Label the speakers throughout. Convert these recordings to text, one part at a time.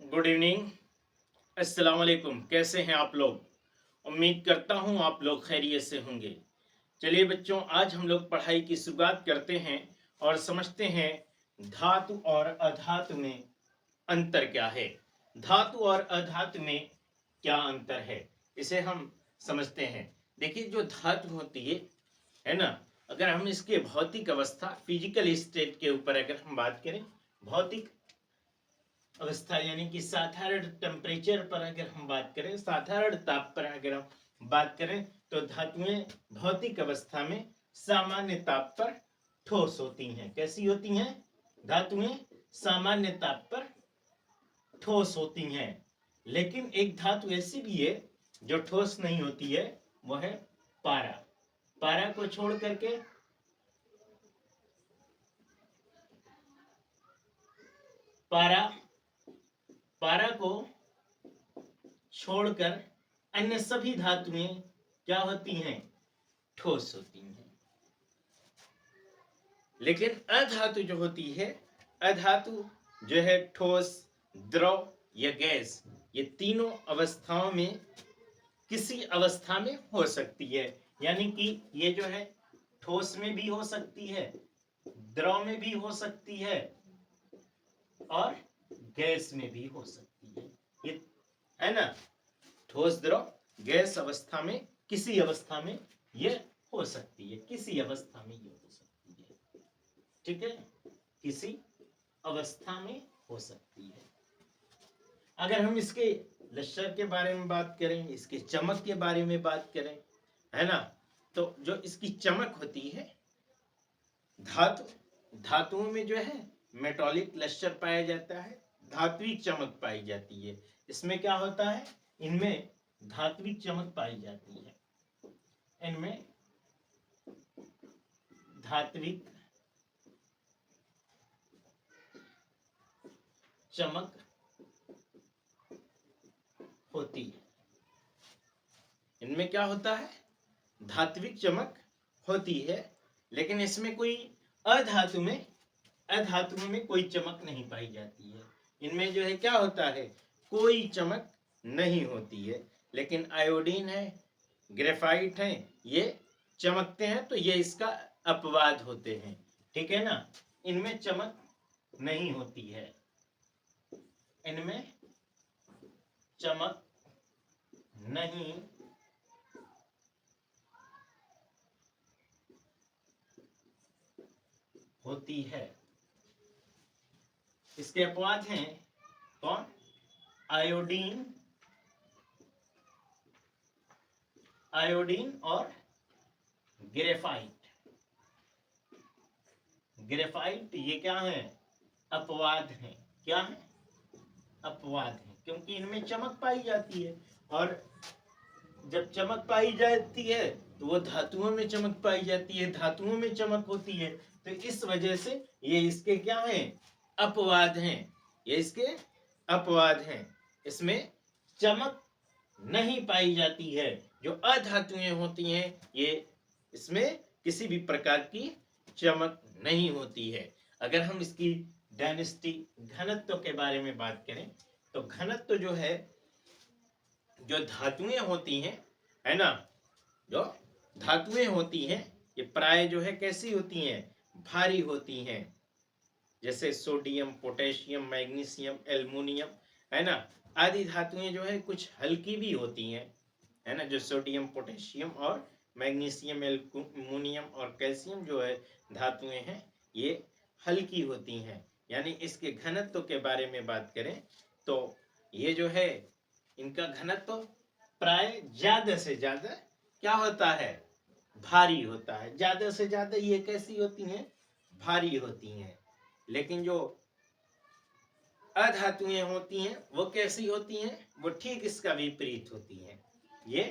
Speaker 1: Good evening. अस्सलाम वालेकुम। कैसे हैं आप लोग? उम्मीद करता हूं आप लोग खैरियत से होंगे। चलिए बच्चों, आज हम लोग पढ़ाई की शुरुआत करते हैं और समझते हैं धातु और अधातु में अंतर क्या है। धातु और अधातु में क्या अंतर है, इसे हम समझते हैं। देखिए, जो धातु होती है ना, अगर हम इसके भौतिक अवस्था, फिजिकल स्टेट के ऊपर अगर हम बात करें, भौतिक अवस्था यानी कि साधारण टेम्परेचर पर अगर हम बात करें, साधारण ताप पर अगर हम बात करें, तो धातुएं भौतिक अवस्था में सामान्य ताप पर ठोस होती हैं। कैसी होती हैं? धातुएं सामान्य ताप पर ठोस होती हैं। लेकिन एक धातु ऐसी भी है जो ठोस नहीं होती है, वह है पारा। पारा को छोड़ करके पारा को छोड़कर अन्य सभी धातुएं क्या होती हैं? ठोस होती हैं। लेकिन अधातु जो होती है, अधातु जो है ठोस, द्रव या गैस, ये तीनों अवस्थाओं में किसी अवस्था में हो सकती है। यानी कि ये जो है ठोस में भी हो सकती है, द्रव में भी हो सकती है और गैस में भी हो सकती है। ये है ना, ठोस, द्रव, गैस अवस्था में, किसी अवस्था में ये हो सकती है, किसी अवस्था में ये हो सकती है। ठीक है, किसी अवस्था में हो सकती है। अगर हम इसके लक्षण के बारे में बात करें, इसके चमक के बारे में बात करें, है ना, तो जो इसकी चमक होती है, धातुओं में जो है मेटॉलिक लक्षण पाया जाता है, धात्विक चमक पाई जाती है। इसमें क्या होता है? इनमें धात्विक चमक पाई जाती है, इनमें धात्विक चमक होती है। इनमें क्या होता है? धात्विक चमक होती है। लेकिन इसमें कोई अधातु में कोई चमक नहीं पाई जाती है। इनमें जो है क्या होता है? कोई चमक नहीं होती है। लेकिन आयोडीन है, ग्रेफाइट है, ये चमकते हैं, तो ये इसका अपवाद होते हैं। ठीक है ना, इनमें चमक नहीं होती है, इनमें चमक नहीं होती है। इसके अपवाद हैं कौन? आयोडीन और ग्रेफाइट। ग्रेफाइट ये क्या है? अपवाद हैं। क्या है? अपवाद हैं, क्योंकि इनमें चमक पाई जाती है। और जब चमक पाई जाती है तो वो धातुओं में चमक पाई जाती है, धातुओं में चमक होती है, तो इस वजह से ये इसके क्या हैं? अपवाद हैं। ये इसके अपवाद हैं। इसमें चमक नहीं पाई जाती है। जो अधातुएं होती हैं, ये इसमें किसी भी प्रकार की चमक नहीं होती है। अगर हम इसकी डेंसिटी, घनत्व के बारे में बात करें, तो घनत्व जो है, जो धातुएं होती हैं, है ना, जो धातुएं होती हैं, ये प्राय जो है कैसी होती हैं? भारी होती हैं। जैसे सोडियम, पोटेशियम, मैग्नीशियम, एल्युमिनियम, है ना, आदि धातुएं जो है कुछ हल्की भी होती हैं, है ना। जो सोडियम, पोटेशियम और मैग्नीशियम, एल्युमिनियम और कैल्शियम जो है धातुएं हैं, ये हल्की होती हैं। यानी इसके घनत्व के बारे में बात करें तो ये जो है, इनका घनत्व प्राय ज्यादा से ज्यादा क्या होता है? भारी होता है। ज्यादा से ज्यादा ये कैसी होती हैं? भारी होती हैं। लेकिन जो अधातुएं होती हैं, वो कैसी होती हैं? वो ठीक इसका विपरीत होती हैं। ये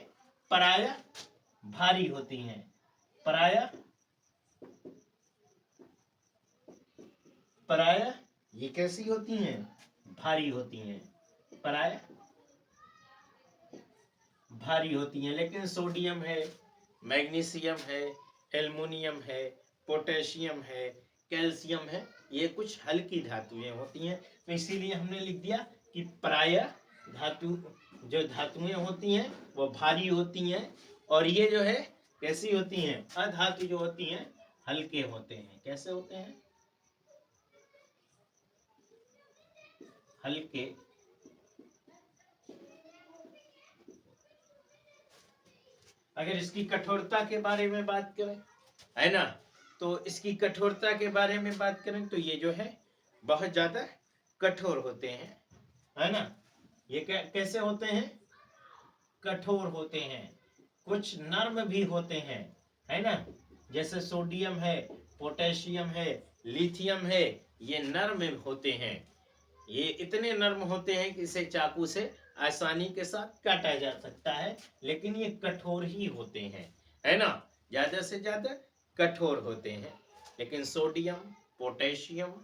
Speaker 1: प्राय भारी होती हैं। प्राय ये कैसी होती हैं? भारी होती हैं। प्राय भारी होती हैं। लेकिन सोडियम है, मैग्नीशियम है, एल्युमिनियम है, पोटेशियम है, कैल्शियम है, ये कुछ हल्की धातुएं होती हैं। तो इसीलिए हमने लिख दिया कि प्रायः धातु जो धातुएं होती हैं वो भारी होती हैं, और ये जो है कैसी होती हैं, अधातु जो होती हैं हल्के होते हैं। कैसे होते हैं? हल्के। अगर इसकी कठोरता के बारे में बात करें, है ना, तो इसकी कठोरता के बारे में बात करें तो ये जो है बहुत ज्यादा कठोर होते हैं, है ना। ये कैसे होते हैं? कठोर होते हैं। कुछ नर्म भी होते हैं, है ना, जैसे सोडियम है, पोटेशियम है, लिथियम है, ये नर्म होते हैं। ये इतने नर्म होते हैं कि इसे चाकू से आसानी के साथ काटा जा सकता है, लेकिन ये कठोर ही होते हैं, है ना, ज्यादा से ज्यादा कठोर होते हैं। लेकिन सोडियम, पोटेशियम,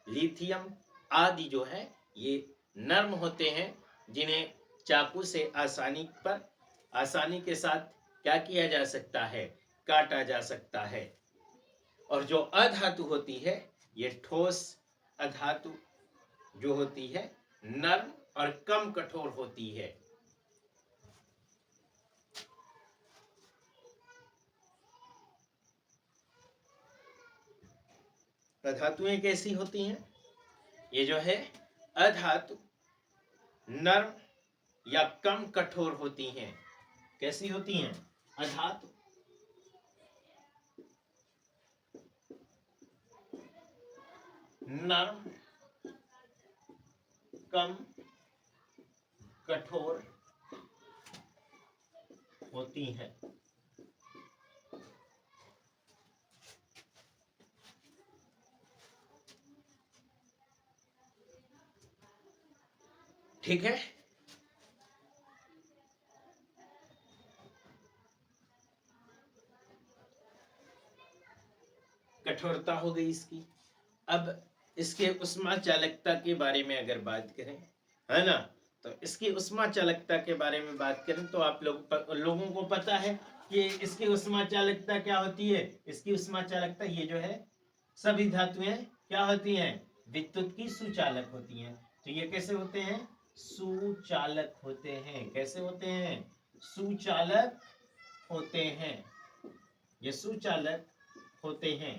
Speaker 1: लिथियम आदि जो है ये नर्म होते हैं, जिन्हें चाकू से आसानी के साथ क्या किया जा सकता है, काटा जा सकता है। और जो अधातु होती है, ये ठोस अधातु जो होती है नर्म और कम कठोर होती है। अधातुएं कैसी होती हैं? ये जो है अधातु नर्म या कम कठोर होती हैं। कैसी होती हैं? अधातु नर्म कम कठोर होती हैं। ठीक है। कठोरता हो गई इसकी। अब इसके उष्मा चालकता के बारे में अगर बात करें, है ना, तो इसकी उष्मा चालकता के बारे में बात करें तो आप लोगों को पता है कि इसकी उष्मा चालकता क्या होती है। इसकी उष्मा चालकता ये जो है सभी धातुएं क्या होती हैं, विद्युत की सुचालक होती हैं। तो ये कैसे होते हैं? सुचालक होते हैं। कैसे होते हैं? सुचालक होते हैं। ये सुचालक होते हैं।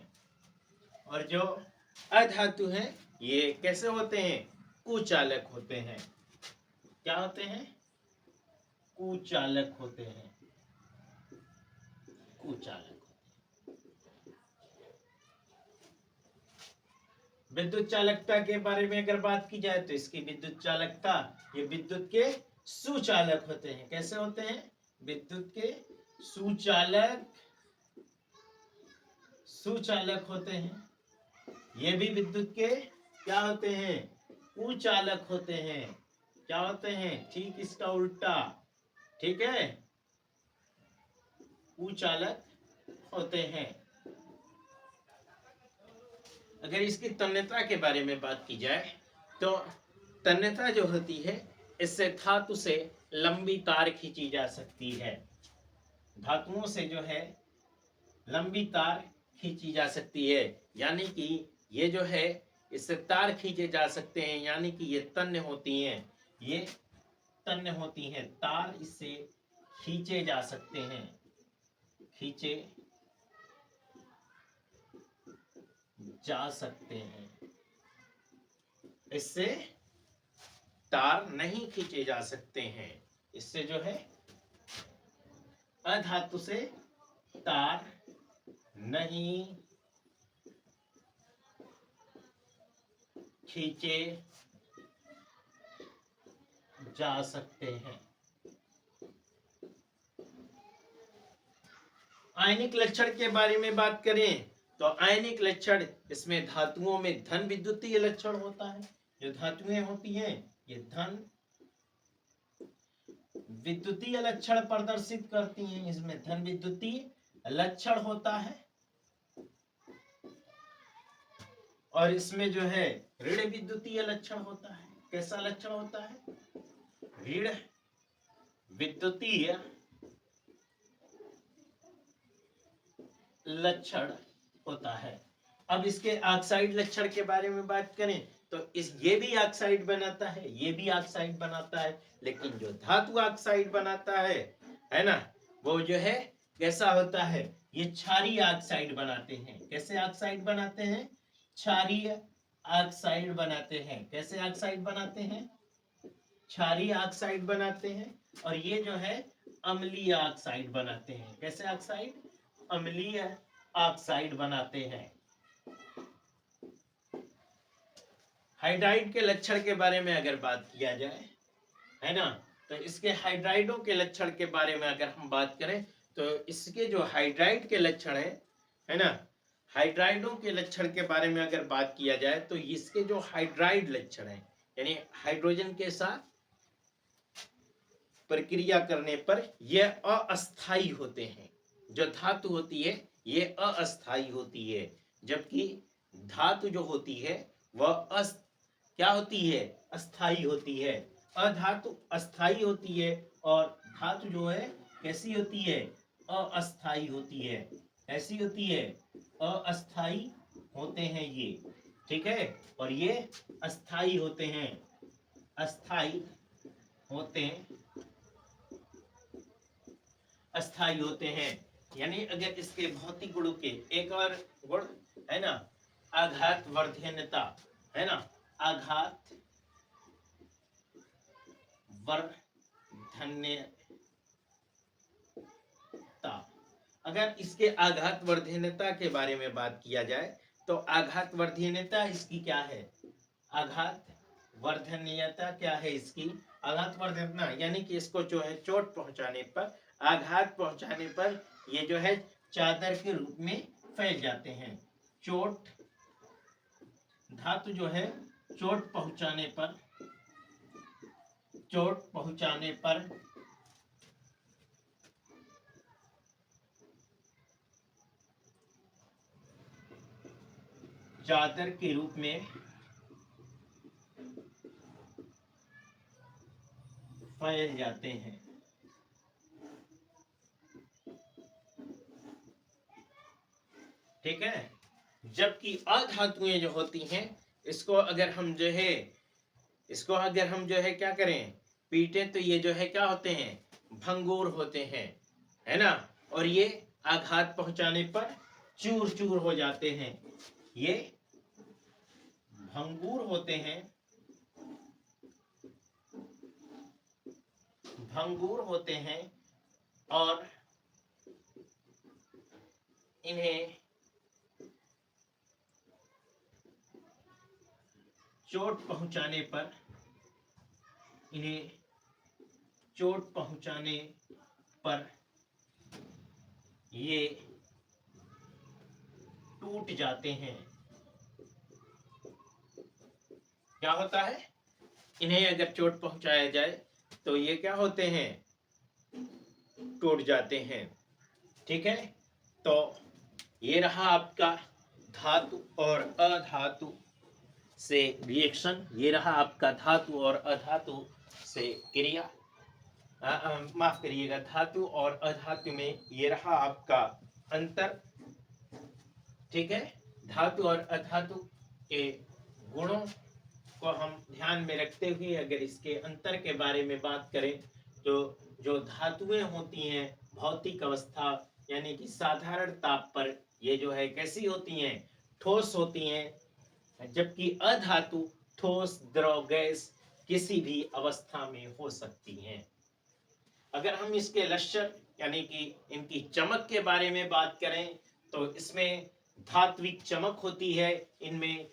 Speaker 1: और जो अधातु हैं ये कैसे होते हैं? कुचालक होते हैं। क्या होते हैं? कुचालक होते हैं। कुचालक। विद्युत चालकता के बारे में अगर बात की जाए तो इसकी विद्युत चालकता, ये विद्युत के सुचालक होते हैं। कैसे होते हैं? विद्युत के सुचालक होते हैं। ये भी विद्युत के क्या होते हैं? कुचालक होते हैं। क्या होते हैं? ठीक इसका उल्टा। ठीक है, कुचालक होते हैं। अगर इसकी तन्यता के बारे में बात की जाए तो तन्यता जो होती है, इससे धातु से लंबी तार खींची जा सकती है। धातुओं से जो है लंबी तार खींची जा सकती है, यानी कि ये जो है इससे तार खींचे जा सकते हैं, यानी कि ये तन्य होती हैं। ये तन्य होती हैं, तार इससे खींचे जा सकते हैं। खींचे जा सकते हैं। इससे तार नहीं खींचे जा सकते हैं। इससे जो है अधातु से तार नहीं खींचे जा सकते हैं। आयनिक लक्षण के बारे में बात करें तो आयनिक लक्षण, इसमें धातुओं में धन विद्युतीय लक्षण होता है। जो धातुएं होती हैं ये धन विद्युतीय लक्षण प्रदर्शित करती हैं। इसमें धन विद्युतीय लक्षण होता है। और इसमें जो है ऋण विद्युतीय लक्षण होता है। कैसा लक्षण होता है? ऋण विद्युतीय लक्षण होता है। अब इसके ऑक्साइड लक्षण के बारे में बात करें तो इस ये भी ऑक्साइड बनाता है, ये भी ऑक्साइड बनाता है, लेकिन जो धातु ऑक्साइड बनाता है ना, वो जो है कैसा होता है, ये क्षारीय ऑक्साइड बनाते हैं। कैसे ऑक्साइड बनाते हैं? क्षारीय ऑक्साइड बनाते हैं। कैसे ऑक्साइड बनाते हैं? क्षारीय ऑक्साइड बनाते हैं। और ये जो है अम्लीय ऑक्साइड बनाते हैं। कैसे ऑक्साइड? अम्लीय ऑक्साइड बनाते हैं। हाइड्राइड के लक्षण के बारे में अगर बात किया जाए, है ना, तो इसके हाइड्राइडों के लक्षण के बारे में अगर हम बात करें, तो इसके जो हाइड्राइड के लक्षण है ना, हाइड्राइडों के लक्षण के बारे में अगर बात किया जाए, तो इसके जो हाइड्राइड लक्षण है, यानी हाइड्रोजन के साथ प्रक्रिया करने पर यह अस्थाई होते हैं। जो धातु होती है ये अस्थाई होती है, जबकि धातु जो होती है वह क्या होती है? अस्थाई होती है। अधातु अस्थाई होती है और धातु जो है कैसी होती है? अस्थाई होती है। ऐसी होती है, अस्थाई होते हैं ये, ठीक है। और ये अस्थाई होते हैं, अस्थाई होते हैं, अस्थाई होते हैं। यानी अगर इसके भौतिक गुणों के एक और गुण है ना, आघात वर्धनता, है ना, आघात वर्धन्यता। अगर इसके आघात वर्धन्यता के बारे में बात किया जाए, तो आघात वर्धन्यता इसकी क्या है? आघात वर्धन्यता क्या है इसकी? आघात वर्धन्यता यानी कि इसको जो है चोट पहुंचाने पर, आघात पहुंचाने पर ये जो है चादर के रूप में फैल जाते हैं। चोट, धातु जो है चोट पहुंचाने पर, चोट पहुंचाने पर चादर के रूप में फैल जाते हैं। ठीक है। जबकि अधातुएं जो होती हैं, इसको अगर हम जो है क्या करें, पीटे, तो ये जो है क्या होते हैं? भंगुर होते हैं, है ना। और ये आघात पहुंचाने पर चूर चूर हो जाते हैं। ये भंगुर होते हैं, भंगुर होते हैं और इन्हें चोट पहुंचाने पर, इन्हें चोट पहुंचाने पर ये टूट जाते हैं। क्या होता है? इन्हें अगर चोट पहुंचाया जाए तो ये क्या होते हैं? टूट जाते हैं। ठीक है। तो ये रहा आपका धातु और अधातु से रिएक्शन, ये रहा आपका धातु और अधातु से क्रिया, माफ करिएगा, धातु और अधातु में ये रहा आपका अंतर। ठीक है। धातु और अधातु के गुणों को हम ध्यान में रखते हुए अगर इसके अंतर के बारे में बात करें, तो जो धातुएं होती हैं भौतिक अवस्था यानी कि साधारण ताप पर ये जो है कैसी होती हैं? ठोस होती हैं। जबकि अधातु ठोस, द्रव, गैस किसी भी अवस्था में हो सकती हैं। अगर हम इसके लक्षण यानी कि इनकी चमक के बारे में बात करें, तो इसमें धात्विक चमक होती है, इनमें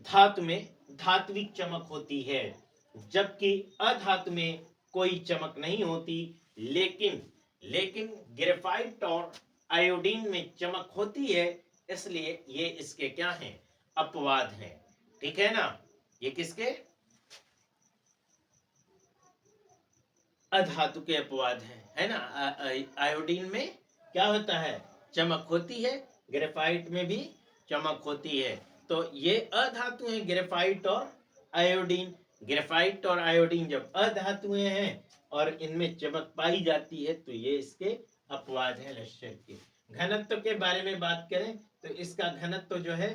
Speaker 1: धातु में धात्विक चमक होती है, जबकि अधातु में कोई चमक नहीं होती। लेकिन ग्रेफाइट और आयोडीन में चमक होती है, इसलिए ये इसके क्या हैं? अपवाद हैं। ठीक है ना। ये किसके? अधातु के अपवाद हैं, है ना। आयोडीन में क्या होता है? चमक होती है, ग्रेफाइट में भी चमक होती है। तो ये अधातु हैं ग्रेफाइट और आयोडीन। ग्रेफाइट और आयोडीन जब अधातुएं हैं और इनमें चमक पाई जाती है, तो ये इसके अपवाद हैं लक्षण के। घनत्व के बारे में बात करें तो इसका घनत्व जो है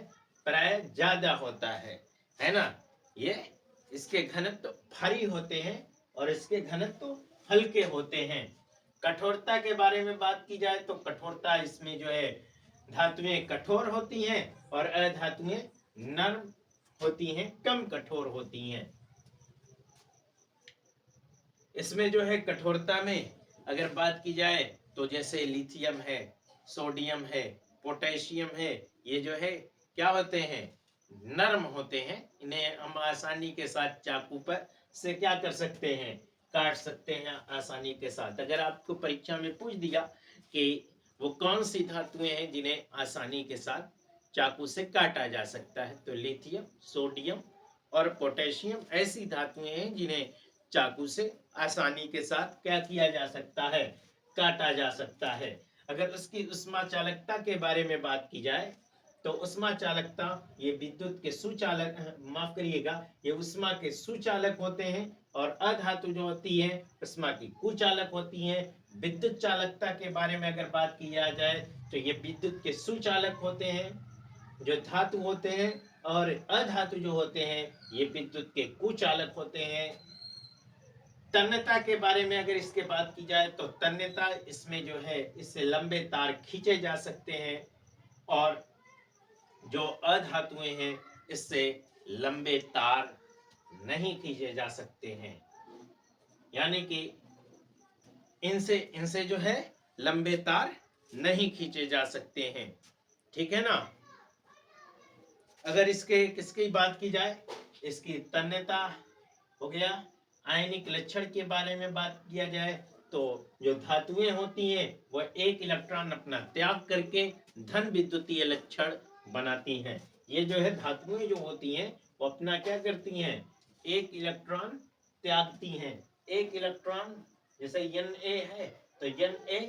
Speaker 1: प्राय ज्यादा होता है। है ना। ये इसके घनत्व भारी होते हैं और इसके घनत्व हल्के होते हैं। कठोरता के बारे में बात की जाए तो कठोरता इसमें जो है धातुएं कठोर होती हैं और अधातुएं नर्म होती हैं, कम कठोर होती हैं। इसमें जो है कठोरता में अगर बात की जाए तो जैसे लिथियम है, सोडियम है, पोटेशियम है, ये जो है क्या होते हैं, नर्म होते हैं। इन्हें हम आसानी के साथ चाकू पर से क्या कर सकते हैं, काट सकते हैं आसानी के साथ। अगर आपको परीक्षा में पूछ दिया कि वो कौन सी धातुएं हैं जिन्हें आसानी के साथ चाकू से काटा जा सकता है, तो लिथियम, सोडियम और पोटेशियम ऐसी धातुएं हैं जिन्हें चाकू से आसानी के साथ क्या किया जा सकता है, काटा जा सकता है। अगर उसकी उष्मा चालकता के बारे में बात की जाए तो उष्मा चालकता, ये विद्युत के सुचालक, माफ करिएगा, ये उष्मा के सुचालक होते हैं और अधातु जो होती है उष्मा की कुचालक होती है। विद्युत चालकता के बारे में अगर बात की जाए तो ये विद्युत के सुचालक होते हैं जो धातु होते हैं, और अधातु जो होते हैं ये विद्युत के कुचालक होते हैं। तन्यता के बारे में अगर इसके बात की जाए तो तन्यता, इसमें जो है इससे लंबे तार खींचे जा सकते हैं और जो अधातुएं हैं इससे लंबे तार नहीं खींचे जा सकते हैं। यानी कि इनसे इनसे जो है लंबे तार नहीं खींचे जा सकते हैं। ठीक है ना। अगर इसके किसकी बात की जाए, इसकी तन्यता हो गया। आयनिक लक्षण के बारे में बात किया जाए तो जो धातुएं होती हैं वह एक इलेक्ट्रॉन अपना त्याग करके धन विद्युतीय लक्षण बनाती हैं। ये जो है धातुएं जो होती हैं वो अपना क्या करती हैं, एक इलेक्ट्रॉन त्यागती हैं। एक इलेक्ट्रॉन, जैसे Na है तो Na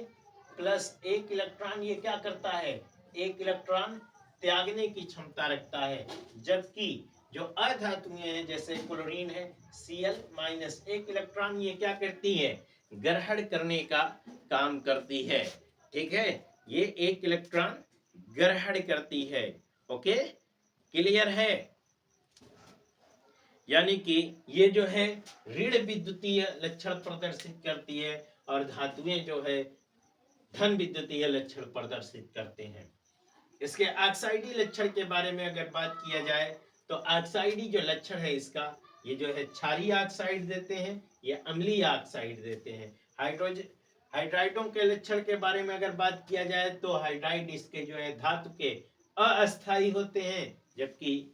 Speaker 1: प्लस एक इलेक्ट्रॉन ये क्या करता है, एक इलेक्ट्रॉन त्यागने की क्षमता रखता है। जबकि जो अधातुएं हैं जैसे क्लोरीन है, Cl माइनस एक इलेक्ट्रॉन ये क्या करती है, ग्रहण करने का काम करती है। ठीक है, ये एक इलेक्ट्रॉन ग्रहण करती है। ओके, क्लियर है। यानी कि ये जो है ऋण विद्युतीय लक्षण प्रदर्शित करती है और धातुएं जो है धन विद्युतीय लक्षण प्रदर्शित करते हैं। इसके ऑक्साइडी लक्षण के बारे में अगर बात किया जाए तो ऑक्साइडी जो लक्षण है इसका, ये जो है क्षारीय ऑक्साइड देते हैं, ये अम्लीय ऑक्साइड देते हैं। हाइड्राइडों के लक्षण के बारे में अगर बात किया जाए तो हाइड्राइड इसके जो है धातु के अस्थायी होते हैं, जबकि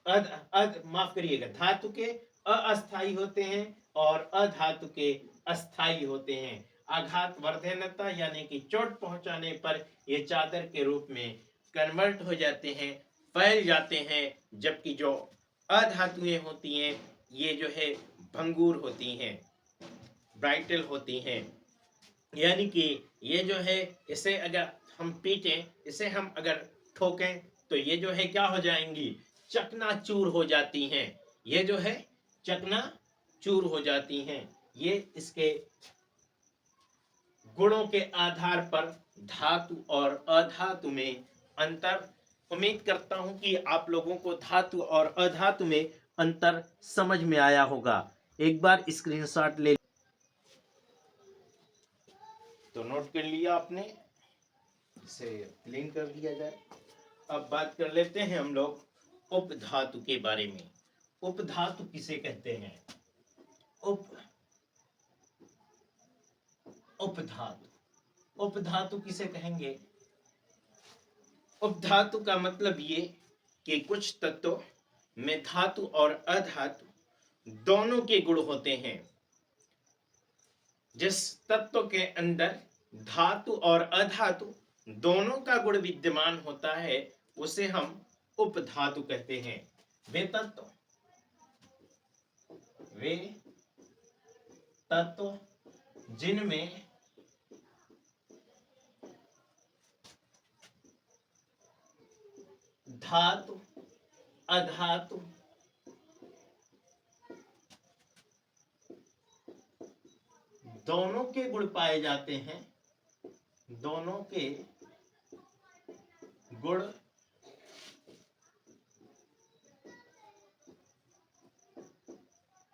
Speaker 1: माफ करिएगा, धातु के अस्थायी होते हैं और अधातु के अस्थायी होते हैं। आघात वर्धनता यानी कि चोट पहुंचाने पर ये चादर के रूप में कन्वर्ट हो जाते हैं, फैल जाते हैं। जबकि जो अधातुएं होती हैं ये जो है भंगुर होती हैं, ब्राइटल होती हैं। यानी कि ये जो है इसे अगर हम पीटें, इसे हम अगर ठोकें तो ये जो है क्या हो जाएंगी, चकनाचूर हो जाती हैं। ये जो है चकनाचूर हो जाती हैं। ये इसके गुणों के आधार पर धातु और अधातु में अंतर। उम्मीद करता हूं कि आप लोगों को धातु और अधातु में अंतर समझ में आया होगा। एक बार स्क्रीनशॉट ले तो नोट कर लिया आपने, इसे क्लीन कर दिया जाए। अब बात कर लेते हैं हम लोग उपधातु के बारे में। उपधातु किसे कहते हैं, उपधातु किसे कहेंगे। उपधातु का मतलब ये कि कुछ तत्वों में धातु और अधातु दोनों के गुण होते हैं। जिस तत्व के अंदर धातु और अधातु दोनों का गुण विद्यमान होता है उसे हम उपधातु कहते हैं। वे तत्व जिनमें धातु अधातु दोनों के गुण पाए जाते हैं, दोनों के गुण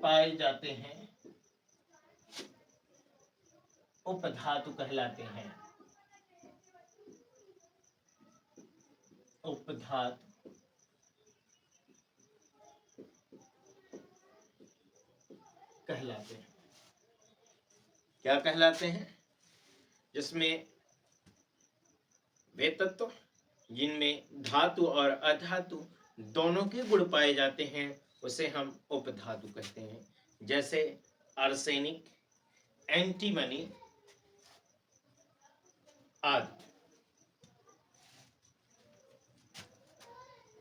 Speaker 1: पाए जाते हैं उपधातु कहलाते हैं। उपधातु कहलाते हैं। क्या कहलाते हैं? जिसमें वे तत्व जिनमें धातु और अधातु दोनों के गुण पाए जाते हैं उसे हम उपधातु कहते हैं। जैसे आर्सेनिक, एंटीमनी आदि।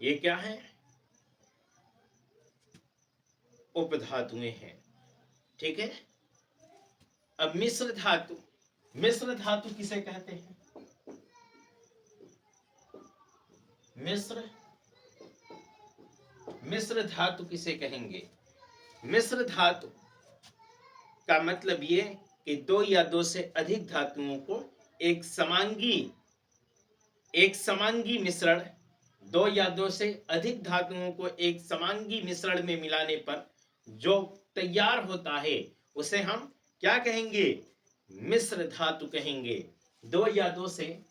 Speaker 1: ये क्या है? उपधातुएं हैं। ठीक है। अब मिश्र धातु, मिश्र धातु किसे कहते हैं? मिश्र धातु किसे कहेंगे? मिश्र धातु का मतलब ये कि दो या दो से अधिक धातुओं को एक समांगी मिश्रण, दो या दो से अधिक धातुओं को एक समांगी मिश्रण में मिलाने पर जो तैयार होता है उसे हम क्या कहेंगे? मिश्र धातु कहेंगे। दो या दो से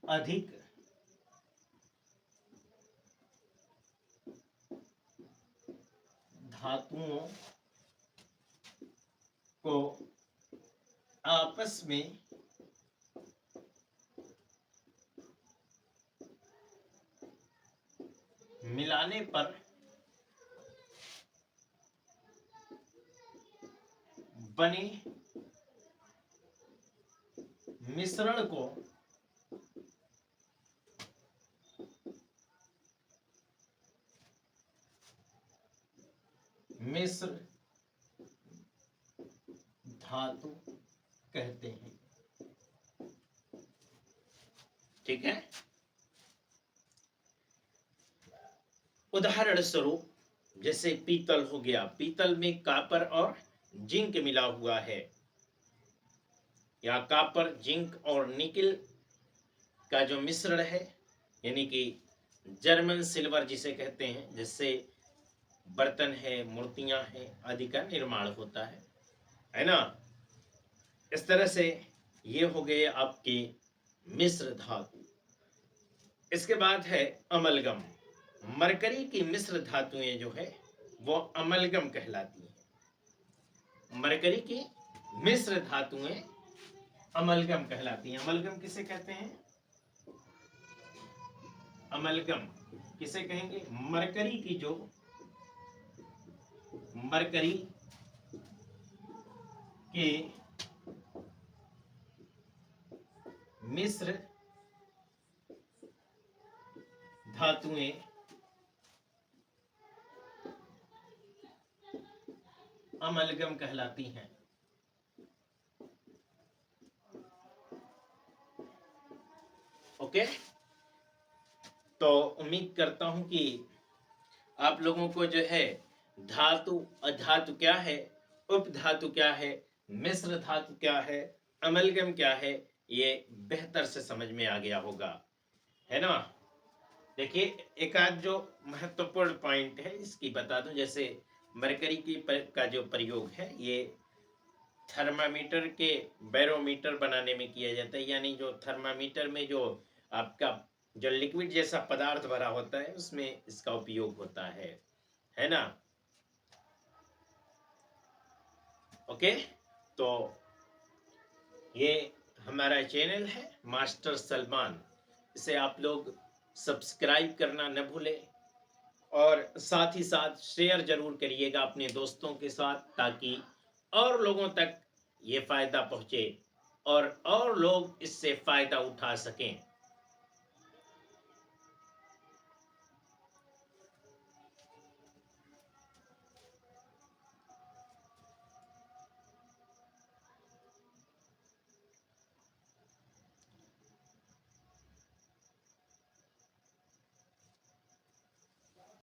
Speaker 1: अधिक धातुओं को आपस में मिलाने पर बने मिश्रण को मिश्र धातु कहते हैं। ठीक है। उदाहरण स्वरूप जैसे पीतल हो गया, पीतल में कॉपर और जिंक मिला हुआ है, या कॉपर, जिंक और निकिल का जो मिश्रण है, यानी कि जर्मन सिल्वर जिसे कहते हैं, जिससे बर्तन है, मूर्तियां हैं आदि का निर्माण होता है ना। इस तरह से ये हो गए आपके मिश्र धातु। इसके बाद है अमलगम। मरकरी की मिश्र धातुएं जो है वो अमलगम कहलाती हैं। मरकरी की मिश्र धातुएं अमलगम कहलाती हैं। अमलगम किसे कहते हैं? अमलगम किसे कहेंगे? मरकरी की जो मरकरी के मिश्र धातुएं अमलगम कहलाती हैं। ओके, तो उम्मीद करता हूं कि आप लोगों को जो है धातु, अधातु क्या है, उपधातु क्या है, मिश्र धातु क्या है, अमलगम क्या है, ये बेहतर से समझ में आ गया होगा, है ना। देखिए, एक आध जो महत्वपूर्ण पॉइंट है इसकी बता दूं। जैसे मरकरी का जो प्रयोग है ये थर्मामीटर के बैरोमीटर बनाने में किया जाता है। यानी जो थर्मामीटर में जो आपका जो लिक्विड जैसा पदार्थ भरा होता है उसमें इसका उपयोग होता है ना। ओके, तो ये हमारा चैनल है मास्टर सलमान, इसे आप लोग सब्सक्राइब करना न भूलें और साथ ही साथ शेयर जरूर करिएगा अपने दोस्तों के साथ, ताकि और लोगों तक ये फायदा पहुंचे और लोग इससे फायदा उठा सकें।